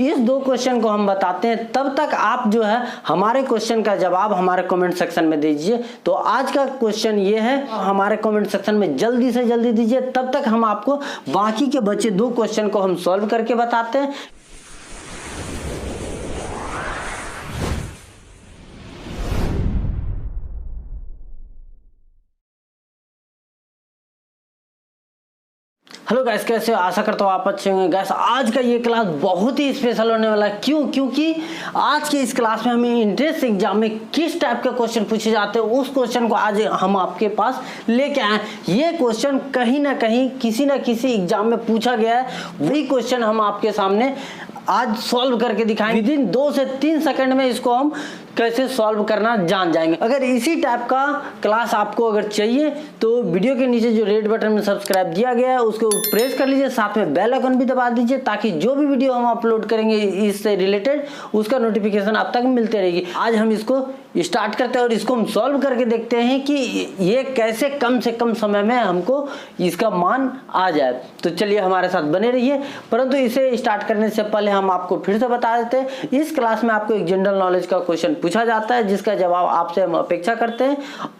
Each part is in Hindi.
इस 2 क्वेश्चन को हम बताते हैं, तब तक आप जो है हमारे क्वेश्चन का जवाब हमारे कमेंट सेक्शन में दीजिए। तो आज का क्वेश्चन ये है, हमारे कमेंट सेक्शन में जल्दी से जल्दी दीजिए, तब तक हम आपको बाकी के बचे 2 क्वेश्चन को हम सॉल्व करके बताते हैं। हेलो गाइस, कैसे हो? आशा करता हूँ आप अच्छे होंगे। गाइस, आज का ये क्लास बहुत ही स्पेशल होने वाला है। क्यों? क्योंकि आज के इस क्लास में हमें एंट्रेंस एग्जाम में किस टाइप के क्वेश्चन पूछे जाते हैं, उस क्वेश्चन को आज हम आपके पास लेके आए। ये क्वेश्चन कहीं ना कहीं किसी ना किसी एग्जाम में पूछा गया है, वही क्वेश्चन हम आपके सामने आज सॉल्व करके दिखाएंगे। विदिन 2 से 3 सेकंड में इसको हम कैसे सॉल्व करना जान जाएंगे। अगर इसी टाइप का क्लास आपको अगर चाहिए तो वीडियो के नीचे जो रेड बटन में सब्सक्राइब दिया गया है उसको प्रेस कर लीजिए, साथ में बेल आइकन भी दबा दीजिए, ताकि जो भी वीडियो हम अपलोड करेंगे इससे रिलेटेड उसका नोटिफिकेशन आप तक मिलते रहेगी। आज हम इसको स्टार्ट करते हैं और इसको हम सॉल्व करके देखते हैं कि ये कैसे कम से कम समय में हमको इसका मान आ जाए। तो चलिए हमारे साथ बने रहिए। परंतु इसे स्टार्ट करने से पहले हम आपको फिर से बता देते हैं, इस क्लास में आपको एक जनरल नॉलेज का क्वेश्चन पूछा जाता है जिसका जवाब आपसे हम अपेक्षा करते हैं।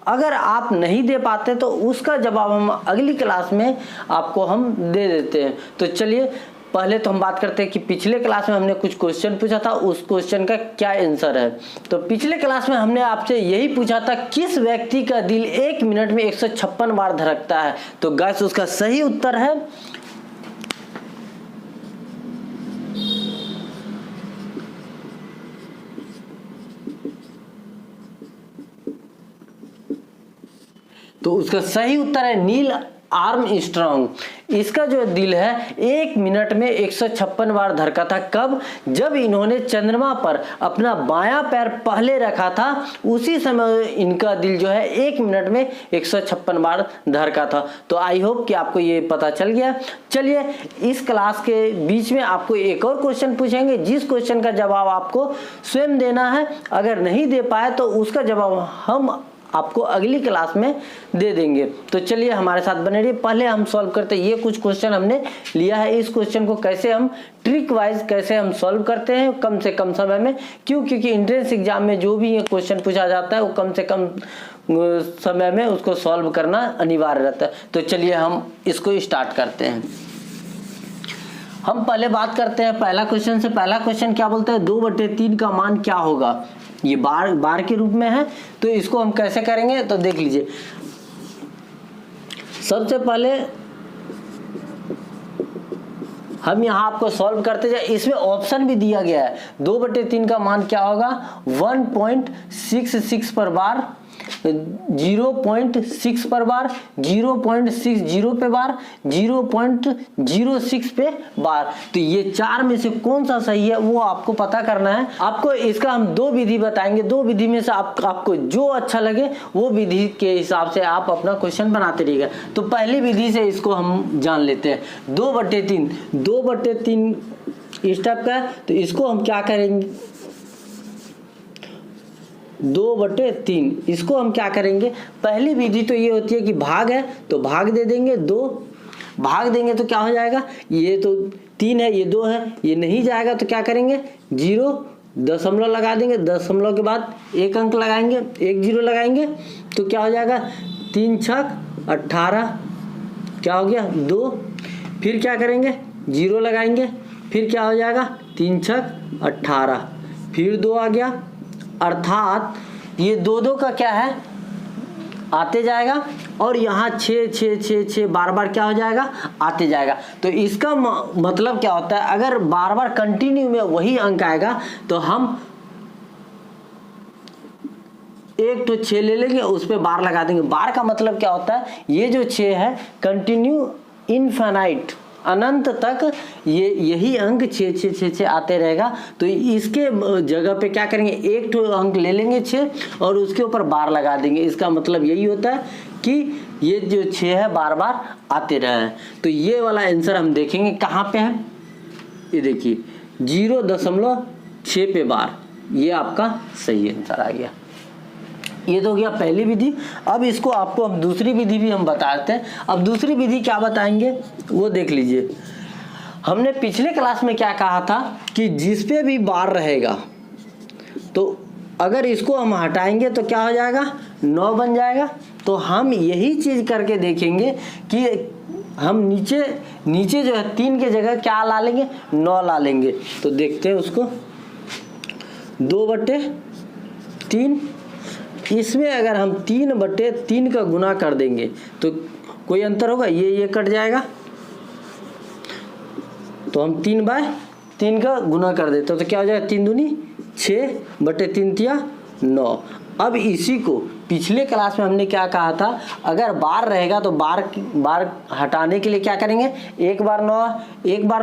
अगर आप नहीं दे पाते तो उसका जवाब हम अगली क्लास में आपको हम दे देते हैं। तो चलिए पहले तो हम बात करते हैं कि पिछले क्लास में हमने कुछ क्वेश्चन पूछा था, उस क्वेश्चन का क्या आंसर है। तो पिछले क्लास में हमने आपसे यही पूछा था, किस व्यक्ति का दिल 1 मिनट में 156 बार धड़कता है। तो गाइस, उसका सही उत्तर है नील आर्मस्ट्रॉन्ग। इसका जो दिल है 1 मिनट में 156 बार धड़का था। कब? जब इन्होंने चंद्रमा पर अपना बायां पैर पहले रखा था, उसी समय इनका दिल जो है 1 मिनट में 156 बार धड़का था। तो आई होप कि आपको ये पता चल गया। चलिए इस क्लास के बीच में आपको एक और क्वेश्चन पूछेंगे, जिस क्वेश्चन का जवाब आपको स्वयं देना है। अगर नहीं दे पाए तो उसका जवाब हम आपको अगली क्लास में दे देंगे। तो चलिए हमारे साथ बने रहिए। पहले हम सॉल्व करते हैं। ये कुछ क्वेश्चन हमने लिया है, इस क्वेश्चन को कैसे हम ट्रिक वाइज कैसे हम सॉल्व करते हैं कम से कम समय में। क्यों? क्योंकि एंट्रेंस एग्जाम में जो भी ये क्वेश्चन पूछा जाता है वो कम से कम समय में उसको सॉल्व करना अनिवार्य रहता है। तो चलिए हम इसको स्टार्ट करते हैं। हम पहले बात करते हैं पहला क्वेश्चन से। पहला क्वेश्चन क्या बोलता है, 2/3 का मान क्या होगा। ये बार के रूप में है, तो इसको हम कैसे करेंगे तो देख लीजिए। सबसे पहले हम यहाँ आपको सॉल्व करते जाए। इसमें ऑप्शन भी दिया गया है, 2/3 का मान क्या होगा, 1.66 पर बार, 0.6 पर बार, 0.60 पे बार, 0.06 पे बार। तो ये 4 में से कौन सा सही है वो आपको पता करना है। आपको इसका हम 2 विधि बताएंगे, 2 विधि में से आपको जो अच्छा लगे वो विधि के हिसाब से आप अपना क्वेश्चन बनाते रहिएगा। तो पहली विधि से इसको हम जान लेते हैं। 2/3 इस टाइप का है, तो इसको हम क्या करेंगे, 2/3 इसको हम क्या करेंगे। पहली विधि तो ये होती है कि भाग है तो भाग दे देंगे, 2 भाग देंगे तो क्या हो जाएगा, ये तो 3 है, ये 2 है, ये नहीं जाएगा तो क्या करेंगे, 0 दशमलव लगा देंगे, दशमलव के बाद 1 अंक लगाएंगे, 1 0 लगाएंगे तो क्या हो जाएगा, 3 छक 18, क्या हो गया 2। फिर क्या करेंगे, 0 लगाएंगे, फिर क्या हो जाएगा 3 छक 18, फिर 2 आ गया, अर्थात ये 2 का क्या है आते जाएगा, और यहाँ 6 6 6 6 बार बार क्या हो जाएगा आते जाएगा। तो इसका मतलब क्या होता है, अगर बार बार कंटिन्यू में वही अंक आएगा तो हम एक तो 6 ले लेंगे, उस पर बार लगा देंगे। बार का मतलब क्या होता है, ये जो 6 है कंटिन्यू इनफाइनाइट अनंत तक ये यही अंक 6 6 6 6 आते रहेगा। तो इसके जगह पे क्या करेंगे, एक तो अंक ले लेंगे 6 और उसके ऊपर बार लगा देंगे। इसका मतलब यही होता है कि ये जो 6 है बार बार आते रहे। तो ये वाला आंसर हम देखेंगे कहाँ पे है, ये देखिए 0.6 पे बार, ये आपका सही आंसर आ गया। ये तो हो गया पहली विधि। अब इसको आपको हम दूसरी विधि भी हम बताते हैं। अब दूसरी विधि क्या बताएंगे वो देख लीजिए। हमने पिछले क्लास में क्या कहा था कि जिस पे भी बार रहेगा तो अगर इसको हम हटाएंगे तो क्या हो जाएगा, 9 बन जाएगा। तो हम यही चीज करके देखेंगे कि हम नीचे जो है 3 के जगह क्या ला लेंगे, 9 ला लेंगे। तो देखते हैं उसको, 2/3, इसमें अगर हम 3/3 का गुना कर देंगे तो कोई अंतर होगा, ये कट जाएगा। तो हम 3/3 का गुना कर देते तो क्या हो जाएगा, 3 दूनी 6/3 तिया 9। अब इसी को पिछले क्लास में हमने क्या कहा था, अगर बार रहेगा तो बार हटाने के लिए क्या करेंगे, 1 बार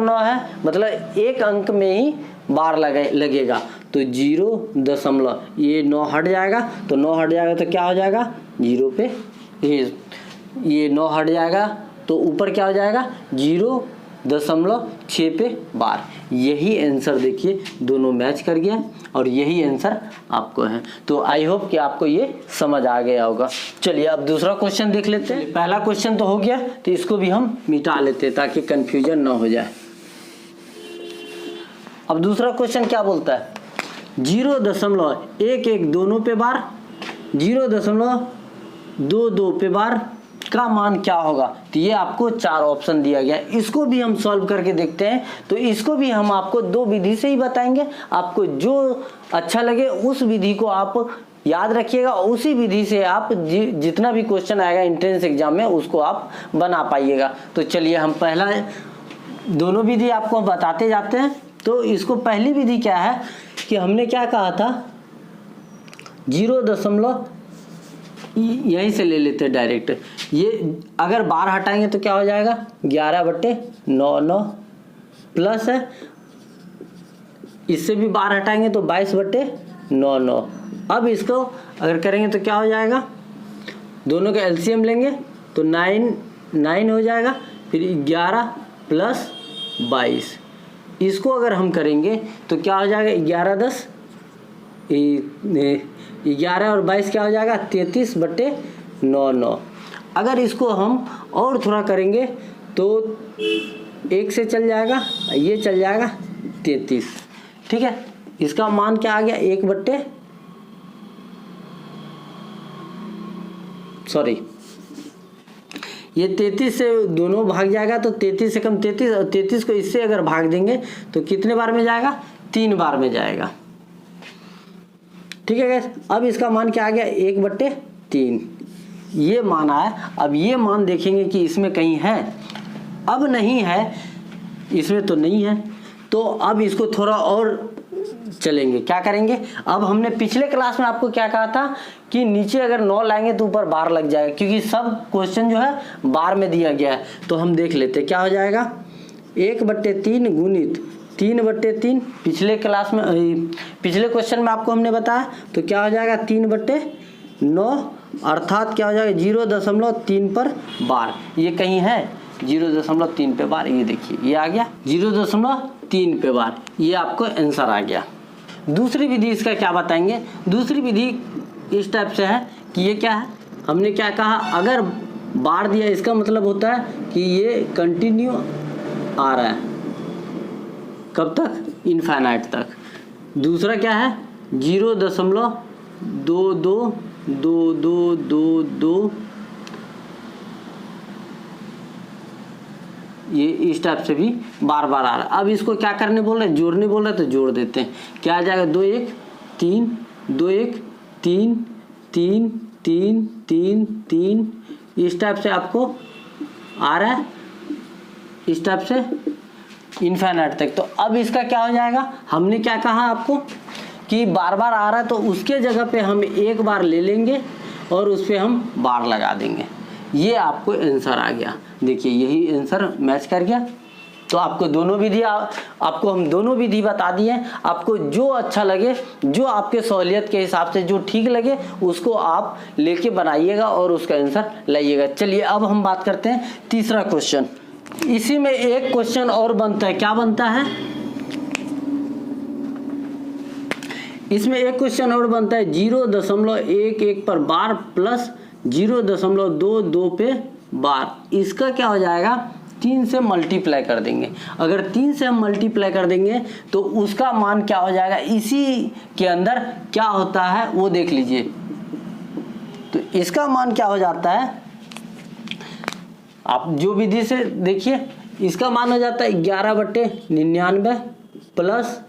9 है मतलब एक अंक में ही बार लगेगा। तो 0 ये 9 हट जाएगा, तो 9 हट जाएगा तो क्या हो जाएगा, 0 पे ये 9 हट जाएगा तो ऊपर क्या हो जाएगा, 0.6 पे बार। यही आंसर देखिए दोनों मैच कर गया और यही आंसर आपको है। तो आई होप कि आपको ये समझ आ गया होगा। चलिए अब दूसरा क्वेश्चन देख लेते हैं। पहला क्वेश्चन तो हो गया, तो इसको भी हम मिटा लेते हैं ताकि कंफ्यूजन ना हो जाए। अब दूसरा क्वेश्चन क्या बोलता है, 0.11 दोनों पे बार, 0.22 पे बार का मान क्या होगा। तो ये आपको 4 ऑप्शन दिया गया है, इसको भी हम सॉल्व करके देखते हैं। तो इसको भी हम आपको 2 विधि से ही बताएंगे, आपको जो अच्छा लगे उस विधि को आप याद रखिएगा, उसी विधि से आप जितना भी क्वेश्चन आएगा एंट्रेंस एग्जाम में उसको आप बना पाइएगा। तो चलिए हम पहला दोनों विधि आपको बताते जाते हैं। तो इसको पहली विधि क्या है कि हमने क्या कहा था, 0. यहीं से ले लेते हैं डायरेक्ट। ये अगर बार हटाएंगे तो क्या हो जाएगा, 11/9 प्लस है, इससे भी बार हटाएंगे तो 22/9। अब इसको अगर करेंगे तो क्या हो जाएगा, दोनों का एलसीएम लेंगे तो 9 हो जाएगा, फिर 11 + 22। इसको अगर हम करेंगे तो क्या हो जाएगा, 11 और 22 क्या हो जाएगा, 33/9। अगर इसको हम और थोड़ा करेंगे तो 1 से चल जाएगा, ये चल जाएगा 33। ठीक है, इसका मान क्या आ गया, ये 33 से दोनों भाग जाएगा तो 33 से कम 33, और 33 को इससे अगर भाग देंगे तो कितने बार में जाएगा, 3 बार में जाएगा। ठीक है गाइस, अब इसका मान क्या आ गया, 1/3 ये मान आया। अब ये मान देखेंगे कि इसमें कहीं है, अब नहीं है, इसमें तो नहीं है। तो अब इसको थोड़ा और चलेंगे, क्या करेंगे। अब हमने पिछले क्लास में आपको क्या कहा था कि नीचे अगर 9 लाएंगे तो ऊपर बार लग जाएगा, क्योंकि सब क्वेश्चन जो है बार में दिया गया है। तो हम देख लेते क्या हो जाएगा, 1/3 गुणित 3/3। पिछले क्लास में पिछले क्वेश्चन में आपको हमने बताया, तो क्या हो जाएगा 3/9, अर्थात क्या हो जाएगा 0.3 पर बार। ये कहीं है 0.3 पे बार, ये देखिए ये आ गया 0.3 पे बार, ये आपको आंसर आ गया। दूसरी विधि इसका क्या बताएंगे, दूसरी विधि इस टाइप से है कि ये क्या है, हमने क्या कहा, अगर बार दिया इसका मतलब होता है कि ये कंटिन्यू आ रहा है, कब तक, इनफाइनाइट तक। दूसरा क्या है 0.2222, ये इस टाइप से भी बार बार आ रहा है। अब इसको क्या करने बोल रहे हैं, जोड़ने बोल रहे हैं, तो जोड़ देते हैं। क्या आ जाएगा, 2 1 3 2 1 3 3 3 3 3, इस टाइप से आपको आ रहा है, इस टाइप से इनफाइनाइट तक। तो अब इसका क्या हो जाएगा, हमने क्या कहा आपको कि बार बार आ रहा है, तो उसके जगह पे हम एक बार ले लेंगे और उस पर हम बार लगा देंगे। ये आपको आंसर आ गया। देखिए यही आंसर मैच कर गया। तो आपको दोनों विधि आपको हम दोनों विधि बता दिए। आपको जो अच्छा लगे, जो आपके सहूलियत के हिसाब से जो ठीक लगे, उसको आप लेके बनाइएगा और उसका आंसर लाइएगा। चलिए अब हम बात करते हैं तीसरा क्वेश्चन। इसी में एक क्वेश्चन और बनता है, क्या बनता है, इसमें एक क्वेश्चन और बनता है 0.11 पर बार प्लस 0.22 पे बार। इसका क्या हो जाएगा, 3 से मल्टीप्लाई कर देंगे। अगर 3 से हम मल्टीप्लाई कर देंगे तो उसका मान क्या हो जाएगा, इसी के अंदर क्या होता है वो देख लीजिए। तो इसका मान क्या हो जाता है, आप जो विधि से देखिए, इसका मान हो जाता है 11/99 प्लस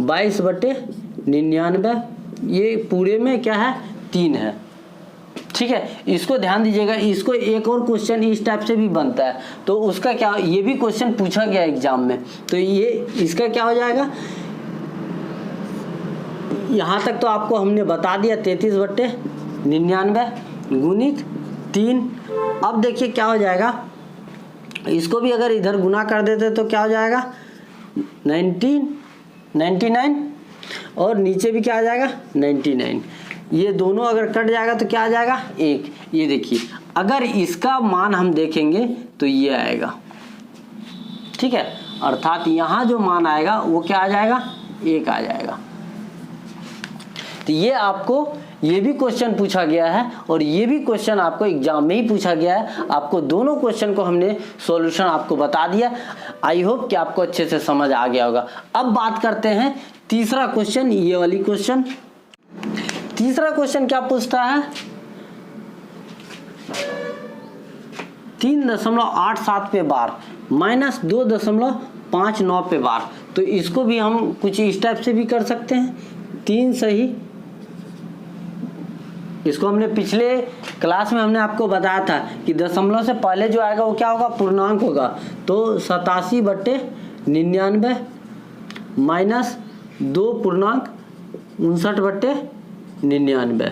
22/99, ये पूरे में क्या है 3 है। ठीक है, इसको ध्यान दीजिएगा। इसको एक और क्वेश्चन इस टाइप से भी बनता है, तो उसका क्या, ये भी क्वेश्चन पूछा गया एग्जाम में, तो ये इसका क्या हो जाएगा, यहाँ तक तो आपको हमने बता दिया 33/99 गुणित 3। अब देखिए क्या हो जाएगा, इसको भी अगर इधर गुना कर देते तो क्या हो जाएगा 99 और नीचे भी क्या आ जाएगा 99। ये दोनों अगर कट जाएगा तो क्या आ जाएगा 1। ये देखिए, अगर इसका मान हम देखेंगे तो ये आएगा। ठीक है, अर्थात यहाँ जो मान आएगा वो क्या आ जाएगा 1 आ जाएगा। तो ये आपको ये भी क्वेश्चन पूछा गया है और ये भी क्वेश्चन आपको एग्जाम में ही पूछा गया है। आपको दोनों क्वेश्चन को हमने सॉल्यूशन आपको बता दिया। आई होप कि आपको अच्छे से समझ आ गया होगा। अब बात करते हैं तीसरा क्वेश्चन, ये वाली क्वेश्चन। तीसरा क्वेश्चन क्या पूछता है, 3.87 पे बार माइनस 2.59 पे बार। तो इसको भी हम कुछ इस टाइप से भी कर सकते हैं। 3 सही, इसको हमने पिछले क्लास में हमने आपको बताया था कि दशमलव से पहले जो आएगा वो क्या होगा, पूर्णांक होगा। तो 87/99 माइनस 2.59/99,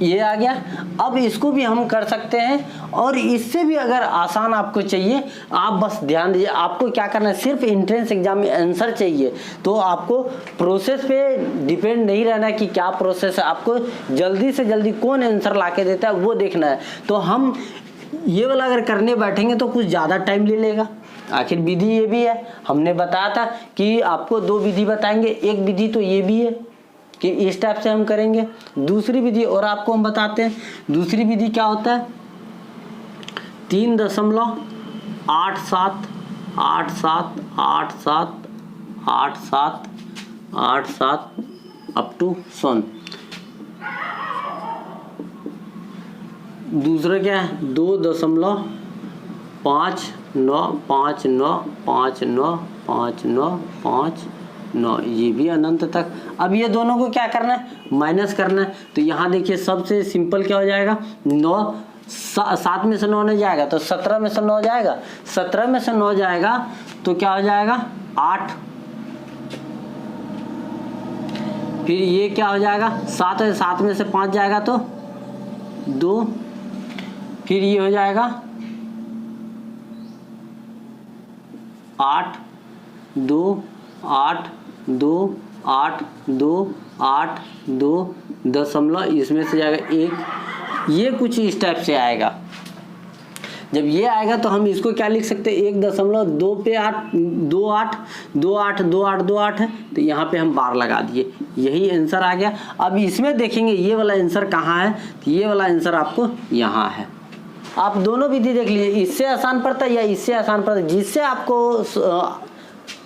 ये आ गया। अब इसको भी हम कर सकते हैं और इससे भी अगर आसान आपको चाहिए, आप बस ध्यान दीजिए, आपको क्या करना है, सिर्फ एंट्रेंस एग्जाम में आंसर चाहिए। तो आपको प्रोसेस पे डिपेंड नहीं रहना है कि क्या प्रोसेस है, आपको जल्दी से जल्दी कौन आंसर ला के देता है वो देखना है। तो हम ये वाला अगर करने बैठेंगे तो कुछ ज़्यादा टाइम ले लेगा। आखिर विधि ये भी है, हमने बताया था कि आपको 2 विधि बताएंगे, एक विधि तो ये भी है कि इस टाइप से हम करेंगे। दूसरी विधि और आपको हम बताते हैं, दूसरी विधि क्या होता है, 3.8787878787 अप टू 100। दूसरा क्या है 2.595959595959, ये भी अनंत तक। अब ये दोनों को क्या करना है, माइनस करना है। तो यहाँ देखिए सबसे सिंपल क्या हो जाएगा, 9 7 में से 9 नहीं जाएगा तो 17 में से 9 जाएगा, 17 में से 9 जाएगा तो क्या हो जाएगा 8। फिर ये क्या हो जाएगा 7 है, 7 में से 5 जाएगा तो 2। फिर ये हो जाएगा 8 2 8 2 8 2 8 2 दशमलव, इसमें से जाएगा 1। ये कुछ इस टाइप से आएगा। जब ये आएगा तो हम इसको क्या लिख सकते हैं, 1.2 पे 8 2 8 2 8 2 8 2 8 है, तो यहाँ पे हम बार लगा दिए, यही आंसर आ गया। अब इसमें देखेंगे ये वाला आंसर कहाँ है, तो ये वाला आंसर आपको यहाँ है। आप दोनों विधि देख लीजिए, इससे आसान पड़ता है या इससे आसान पड़ता है, जिससे आपको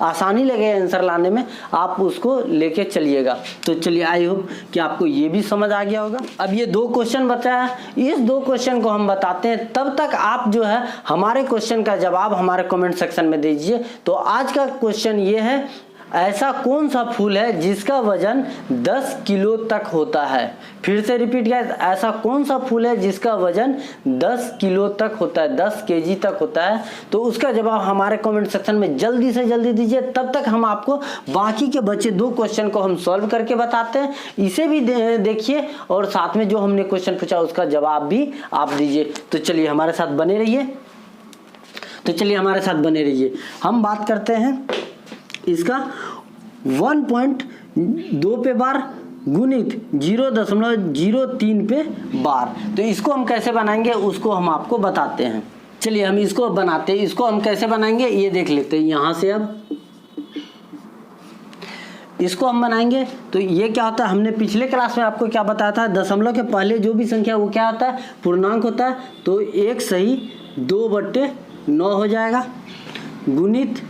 आसानी लगे आंसर लाने में आप उसको लेके चलिएगा। तो चलिए, आई होप कि आपको ये भी समझ आ गया होगा। अब ये 2 क्वेश्चन बचा है, इस 2 क्वेश्चन को हम बताते हैं, तब तक आप जो है हमारे क्वेश्चन का जवाब हमारे कमेंट सेक्शन में दीजिए। तो आज का क्वेश्चन ये है, ऐसा कौन सा फूल है जिसका वजन 10 किलो तक होता है। फिर से रिपीट किया, ऐसा कौन सा फूल है जिसका वजन 10 किलो तक होता है, 10 केजी तक होता है। तो उसका जवाब हमारे कमेंट सेक्शन में जल्दी से जल्दी दीजिए। तब तक हम आपको बाकी के बचे 2 क्वेश्चन को हम सॉल्व करके बताते हैं, इसे भी देखिए और साथ में जो हमने क्वेश्चन पूछा उसका जवाब भी आप दीजिए। तो चलिए हमारे साथ बने रहिए। हम बात करते हैं इसका 1.2 पे बार गुणित 0.03 पे बार। तो इसको हम कैसे बनाएंगे उसको हम आपको बताते हैं। चलिए हम इसको बनाते हैं, इसको हम कैसे बनाएंगे ये देख लेते हैं। यहाँ से अब इसको हम बनाएंगे तो ये क्या होता है, हमने पिछले क्लास में आपको क्या बताया था, दशमलव के पहले जो भी संख्या वो क्या होता है, पूर्णांक होता है। तो 1 सही 2/9 हो जाएगा। गुणित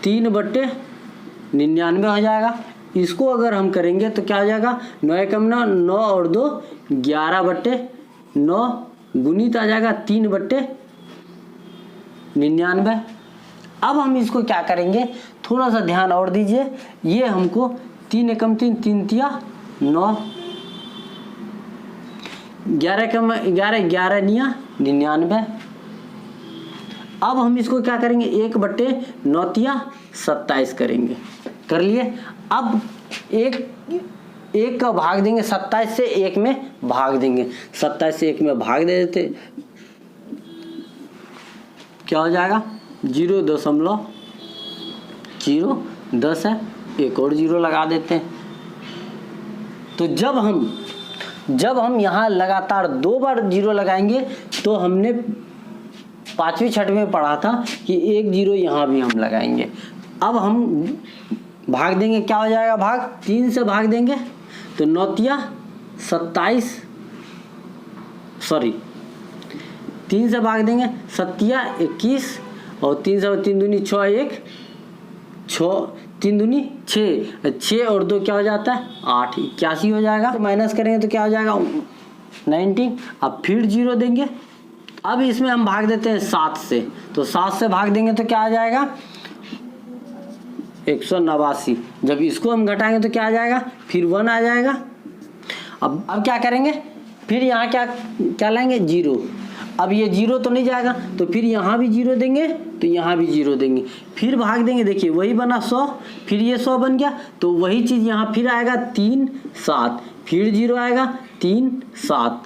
3/99 हो जाएगा। इसको अगर हम करेंगे तो क्या हो जाएगा, 9 एकम 9, 9 और 2 11/9 गुणित आ जाएगा 3/99। अब हम इसको क्या करेंगे, थोड़ा सा ध्यान और दीजिए। ये हमको 3 एकम 3, 3 तिया 9, 11 एकम 11, 11 निया 99। अब हम इसको क्या करेंगे, 1/9 तिया 27 करेंगे। कर लिए। अब एक का भाग देंगे, 27 से 1 में भाग देंगे, 27 से 1 में भाग दे देते, क्या हो जाएगा 0.010 है, एक और 0 लगा देते हैं। तो जब हम यहाँ लगातार 2 बार 0 लगाएंगे तो हमने 5वीं 6वीं में पढ़ा था कि एक 0 यहाँ भी हम लगाएंगे। अब हम भाग देंगे, क्या हो जाएगा भाग, 3 से भाग देंगे तो 9 तिया 27, सॉरी 3 से भाग देंगे 7 21 और 3 से 3 दूनी 6, 1 6 3 दूनी 6 और 2 क्या हो जाता है 8, 81 हो जाएगा। माइनस करेंगे तो क्या हो जाएगा 19। अब फिर 0 देंगे। अब इसमें हम भाग देते हैं 7 से, तो 7 से भाग देंगे तो क्या आ जाएगा 189। जब इसको हम घटाएंगे तो क्या आ जाएगा, फिर 1 आ जाएगा। अब क्या करेंगे, फिर यहाँ क्या लाएंगे 0। अब ये 0 तो नहीं जाएगा, तो फिर यहाँ भी 0 देंगे, तो यहाँ भी 0 देंगे, फिर भाग देंगे। देखिए वही बना 100, फिर ये 100 बन गया, तो वही चीज़ यहाँ फिर आएगा 3 7, फिर 0 आएगा 3 7,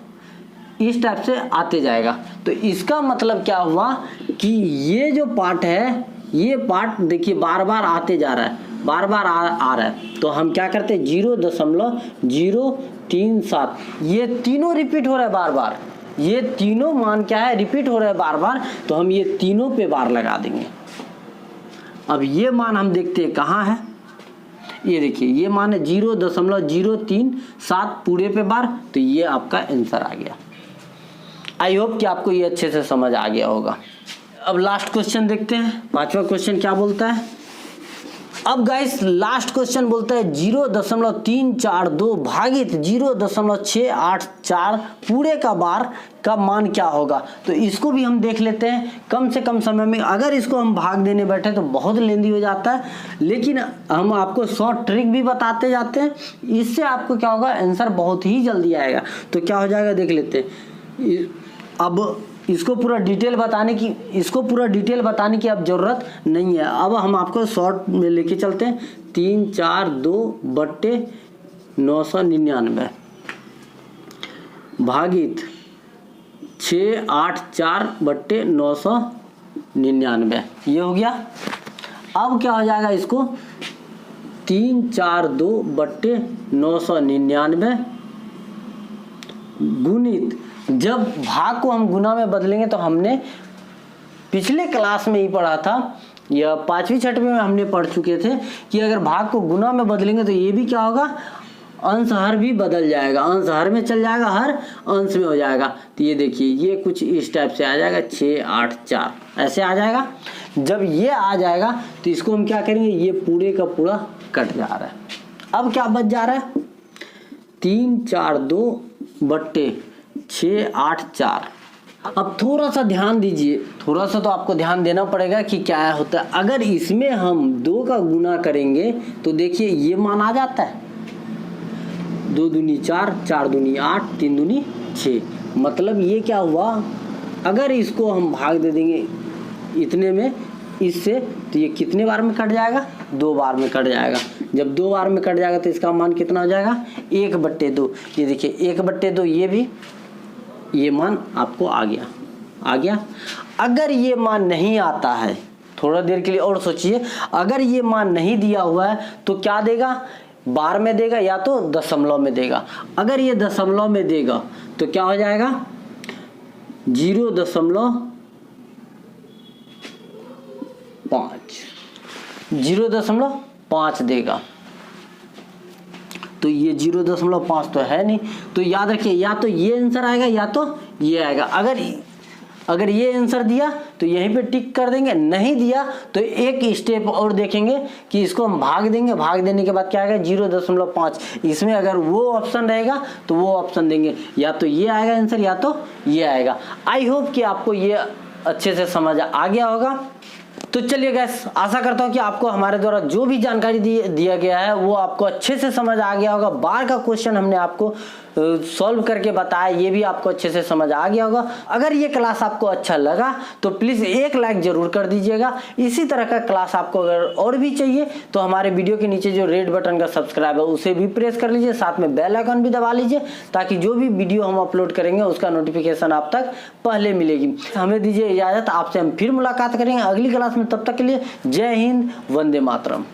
इस टाइप से आते जाएगा। तो इसका मतलब क्या हुआ कि ये जो पार्ट है, ये पार्ट देखिए बार बार आते जा रहा है, बार बार आ रहा है। तो हम क्या करते हैं 0.037, ये तीनों रिपीट हो रहा है बार बार, ये तीनों मान क्या है रिपीट हो रहा है बार बार, तो हम ये तीनों पे बार लगा देंगे। अब ये मान हम देखते हैं कहाँ है, ये देखिए ये मान है 0.037 पूरे पे बार, तो ये आपका आंसर आ गया। आई होप कि आपको ये अच्छे से समझ आ गया होगा। अब लास्ट क्वेश्चन देखते हैं, 5वां क्वेश्चन क्या बोलता है। अब गाइस लास्ट क्वेश्चन बोलता है 0.342 भागित 0.684 पूरे का बार का मान क्या होगा। तो इसको भी हम देख लेते हैं कम से कम समय में। अगर इसको हम भाग देने बैठे तो बहुत लेंदी हो जाता है, लेकिन हम आपको शॉर्ट ट्रिक भी बताते जाते हैं, इससे आपको क्या होगा आंसर बहुत ही जल्दी आएगा। तो क्या हो जाएगा देख लेते हैं। अब इसको पूरा डिटेल बताने की अब ज़रूरत नहीं है। अब हम आपको शॉर्ट में लेके चलते हैं। 342/999 भागित 684/999, ये हो गया। अब क्या हो जाएगा इसको 342/999 गुणित, जब भाग को हम गुना में बदलेंगे तो हमने पिछले क्लास में ही पढ़ा था, या 5वीं 6वीं में हमने पढ़ चुके थे कि अगर भाग को गुना में बदलेंगे तो ये भी क्या होगा, अंश हर भी बदल जाएगा, अंश हर में चल जाएगा, हर अंश में हो जाएगा। तो ये देखिए ये कुछ इस टाइप से आ जाएगा, 684 ऐसे आ जाएगा। जब ये आ जाएगा तो इसको हम क्या करेंगे, ये पूरे का पूरा कट जा रहा है। अब क्या बच जा रहा है 342/684। अब थोड़ा सा ध्यान दीजिए, थोड़ा सा तो आपको ध्यान देना पड़ेगा कि क्या होता है। अगर इसमें हम 2 का गुना करेंगे तो देखिए ये मान आ जाता है, 2 दूनी 4, 4 दूनी 8, 3 दूनी 6। मतलब ये क्या हुआ, अगर इसको हम भाग दे देंगे इतने में इससे, तो ये कितने बार में कट जाएगा, 2 बार में कट जाएगा। जब 2 बार में कट जाएगा तो इसका मान कितना हो जाएगा 1/2। ये देखिए 1/2, ये भी ये मान आपको आ गया। अगर ये मान नहीं आता है, थोड़ा देर के लिए और सोचिए, अगर ये मान नहीं दिया हुआ है तो क्या देगा, बार में देगा या तो दशमलव में देगा। अगर ये दशमलव में देगा तो क्या हो जाएगा 0.5 देगा। तो ये 0.5 तो है नहीं, तो याद रखिए या तो ये आंसर आएगा या तो ये आएगा। अगर ये आंसर दिया तो यहीं पे टिक कर देंगे, नहीं दिया तो एक स्टेप और देखेंगे कि इसको हम भाग देंगे, भाग देने के बाद क्या आएगा 0.5, इसमें अगर वो ऑप्शन रहेगा तो वो ऑप्शन देंगे, या तो ये आएगा आंसर या तो ये आएगा। आई होप कि आपको ये अच्छे से समझ आ गया होगा। तो चलिए गाइस, आशा करता हूँ कि आपको हमारे द्वारा जो भी जानकारी दिया गया है वो आपको अच्छे से समझ आ गया होगा। बार का क्वेश्चन हमने आपको सॉल्व करके बताया, ये भी आपको अच्छे से समझ आ गया होगा। अगर ये क्लास आपको अच्छा लगा तो प्लीज़ एक लाइक जरूर कर दीजिएगा। इसी तरह का क्लास आपको अगर और भी चाहिए तो हमारे वीडियो के नीचे जो रेड बटन का सब्सक्राइब है उसे भी प्रेस कर लीजिए, साथ में बेल आइकन भी दबा लीजिए, ताकि जो भी वीडियो हम अपलोड करेंगे उसका नोटिफिकेशन आप तक पहले मिलेगी। हमें दीजिए इजाज़त, आपसे हम फिर मुलाकात करेंगे अगली क्लास में। तब तक के लिए जय हिंद, वंदे मातरम।